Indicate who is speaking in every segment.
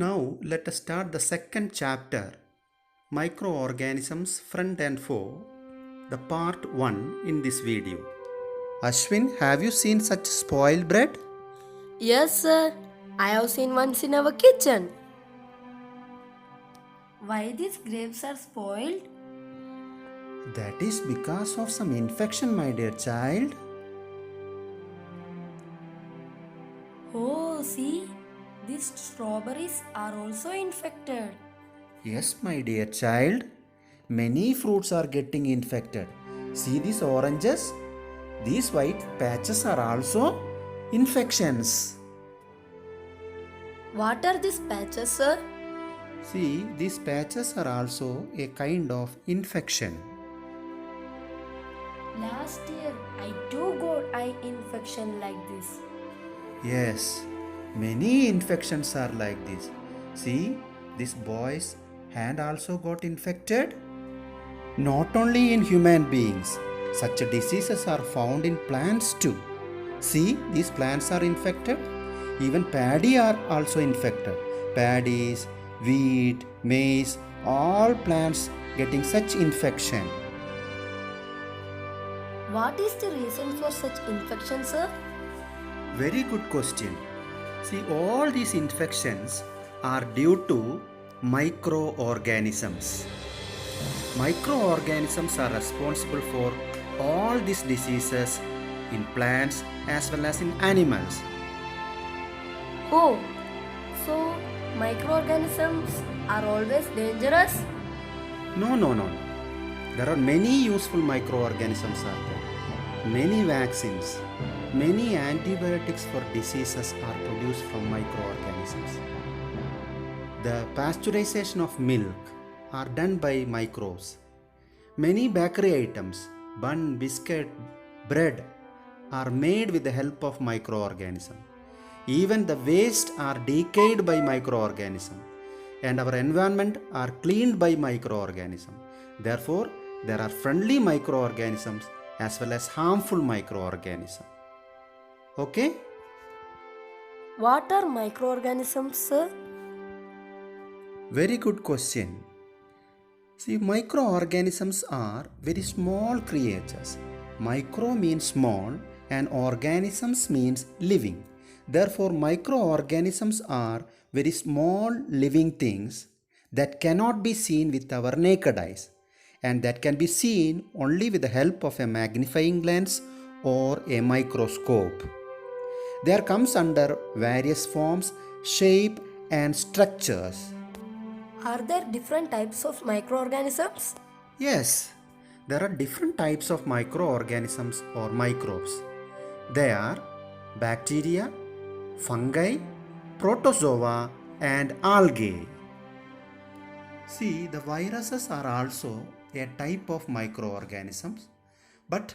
Speaker 1: Now let us start the second chapter, Microorganisms Front and Fore, the part 1 in this video. Ashwin, have you seen such spoiled bread?
Speaker 2: Yes, sir. I have seen once in our kitchen. Why these grapes are spoiled?
Speaker 1: That is because of some infection, my dear child.
Speaker 2: Oh, see, these strawberries are also infected.
Speaker 1: Yes, my dear child. Many fruits are getting infected. See these oranges? These white patches are also infections.
Speaker 2: What are these patches, sir?
Speaker 1: See, these patches are also a kind of infection.
Speaker 2: Last year, I too got eye infection like this.
Speaker 1: Yes, many infections are like this. See, this boy's hand also got infected. Not only in human beings, such diseases are found in plants too. See, these plants are infected. Even paddy are also infected. Paddies, wheat, maize, all plants getting such infection.
Speaker 2: What is the reason for such infection, sir?
Speaker 1: Very good question. See, all these infections are due to microorganisms. Microorganisms are responsible for all these diseases in plants as well as in animals.
Speaker 2: Oh, so microorganisms are always dangerous?
Speaker 1: No. There are many useful microorganisms are there. Many vaccines, many antibiotics for diseases are produced from microorganisms. The pasteurization of milk are done by microbes. Many bakery items, bun, biscuit, bread are made with the help of microorganism. Even the waste are decayed by microorganism and our environment are cleaned by microorganism. Therefore, there are friendly microorganisms as well as harmful microorganisms. Okay?
Speaker 2: What are microorganisms, sir?
Speaker 1: Very good question. See, microorganisms are very small creatures. Micro means small and organisms means living. Therefore, microorganisms are very small living things that cannot be seen with our naked eyes and that can be seen only with the help of a magnifying lens or a microscope. There comes under various forms, shape and structures.
Speaker 2: Are there different types of microorganisms?
Speaker 1: Yes, there are different types of microorganisms or microbes. They are bacteria, fungi, protozoa, and algae. See, the viruses are also a type of microorganisms, but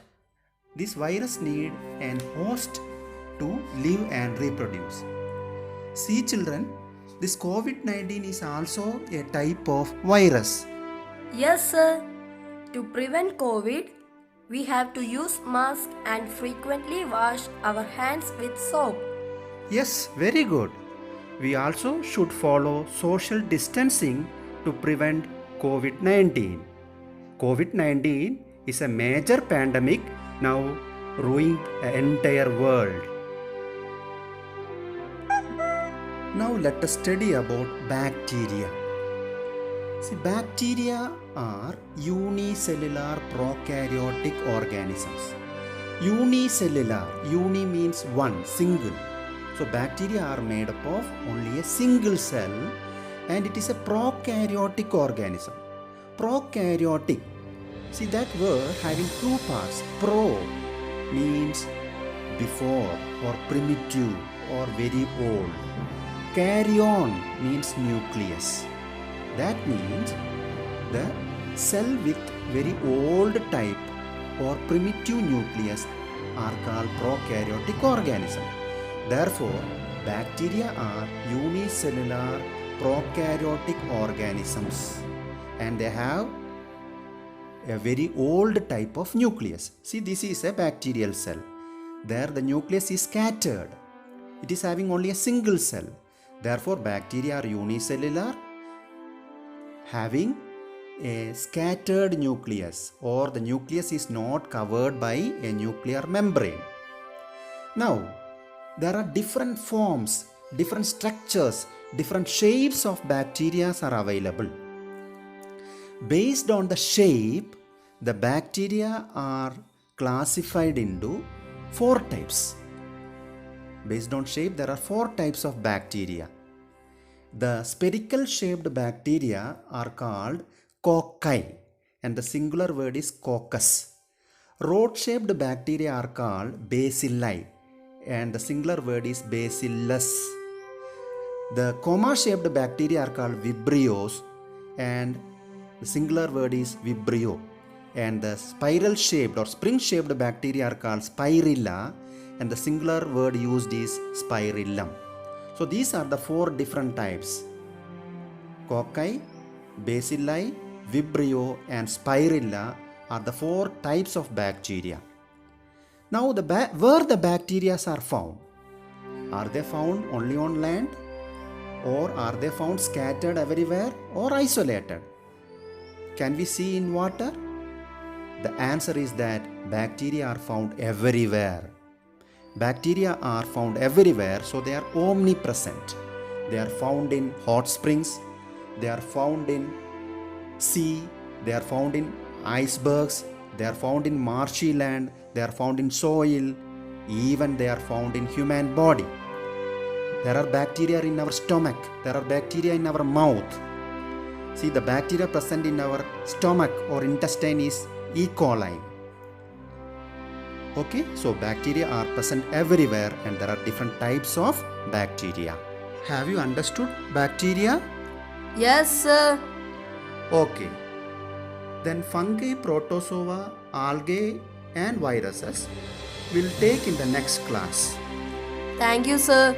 Speaker 1: this virus need an host to live and reproduce. See, children, this COVID-19 is also a type of virus.
Speaker 2: Yes, sir. To prevent COVID, we have to use mask and frequently wash our hands with soap.
Speaker 1: Yes, very good. We also should follow social distancing to prevent COVID 19. COVID 19 is a major pandemic now ruining the entire world. Now let us study about bacteria. See, bacteria are unicellular prokaryotic organisms. Unicellular, uni means one, single. So bacteria are made up of only a single cell and it is a prokaryotic organism. Prokaryotic, see that word having two parts. Pro means before or primitive or very old. Karyon means nucleus. That means the cell with very old type or primitive nucleus are called prokaryotic organism. Therefore, bacteria are unicellular prokaryotic organisms and they have a very old type of nucleus. See, this is a bacterial cell. There the nucleus is scattered. It is having only a single cell. Therefore, bacteria are unicellular, having a scattered nucleus, or the nucleus is not covered by a nuclear membrane. Now, there are different forms, different structures, different shapes of bacteria are available. Based on the shape, the bacteria are classified into 4 types. Based on shape, there are 4 types of bacteria. The spherical shaped bacteria are called cocci, and the singular word is coccus. Rod shaped bacteria are called bacilli, and the singular word is bacillus. The comma shaped bacteria are called vibrios, and the singular word is vibrio. And the spiral shaped or spring shaped bacteria are called spirilla, and the singular word used is spirillum. So these are the 4 different types: cocci, bacilli, vibrio, and spirilla are the 4 types of bacteria. Now, where the bacteria are found? Are they found only on land, or are they found scattered everywhere, or isolated? Can we see in water? The answer is that bacteria are found everywhere. Bacteria are found everywhere, so they are omnipresent. They are found in hot springs, they are found in sea, they are found in icebergs, they are found in marshy land, they are found in soil, even they are found in human body. There are bacteria in our stomach, there are bacteria in our mouth. See, the bacteria present in our stomach or intestine is E. coli. Okay, so bacteria are present everywhere, and there are different types of bacteria. Have you understood bacteria?
Speaker 2: Yes, sir.
Speaker 1: Okay. Then fungi, protozoa, algae, and viruses will take in the next class.
Speaker 2: Thank you, sir.